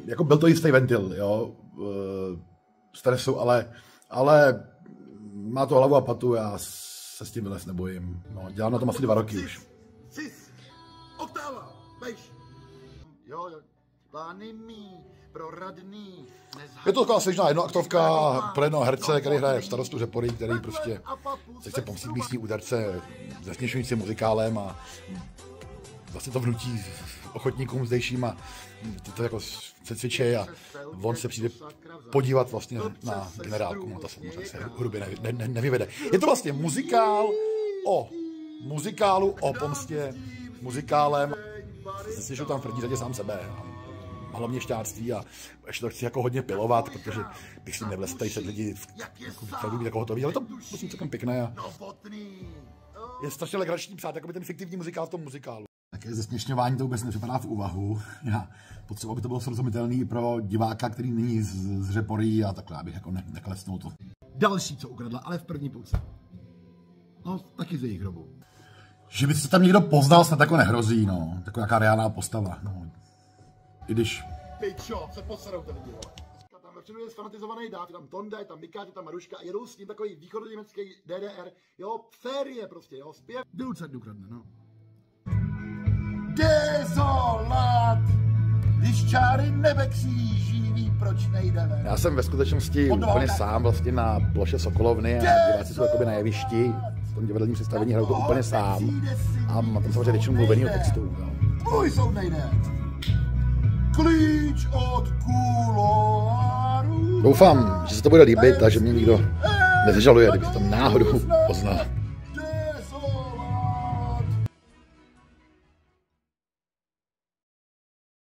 Jako byl to jistý ventil, jo, stresu, ale má to hlavu a patu, já se s tím vylez nebojím. No, dělám na tom asi 2 roky už. Oktáva, bejš. Jo, plány mý, pro radný. Je to taková svěžná jednoaktovka pro jednoho herce, který hraje v starostu Řepory, který prostě se chce pomstít místní úderce zesměšujícím muzikálem a vlastně to vnutí ochotníkům zdejším a to jako se cvičí a on se přijde podívat vlastně na generálku, no to samozřejmě se hrubě nevyvede. Je to vlastně muzikálu o pomstě, muzikálem, zesměšuju tam v první řadě sám sebe. Hlavně šťáctví a ještě to chci jako hodně pilovat, protože bych si nevlez tady před lidi jako hotový, ale to musím celkem pěkné a je strašně legrační psát jakoby ten fiktivní muzikál v tom muzikálu. Také zesměšňování to vůbec nepřipadá v úvahu. Já potřebuji, aby to bylo srozumitelný pro diváka, který není z Řepory a takhle, abych jako neklesnul to. Další, co ukradla, ale v první půlce. No, taky z jejich hrobu. Že by se tam někdo poznal, snad jako nehrozí, no. Taková nějaká reálná postava, no. I když... Pičo, se posadou ten lidi, vole. Tam vepředu je sfanatizovaný dáv, je tam Tonda, je tam Mika, je tam Maruška a jedou s ním takový východoněmecký DDR, jo, férie prostě, jo, zpěv. Důlce ukradne, no. Dezolat, když čáry nebe kříží, ví, proč nejde ven. Já jsem ve skutečnosti úplně sám vlastně na ploše Sokolovny a diváci jsou jakoby na jevišti. V tom divadelním představení hraju to úplně sám a mám tam samozřejmě většinu mluvenýho textu. Můj soudnej den. Klíč od kuloáru. Doufám, že se to bude líbit a že mě nikdo nezažaluje, kdyby se tam náhodou poznal.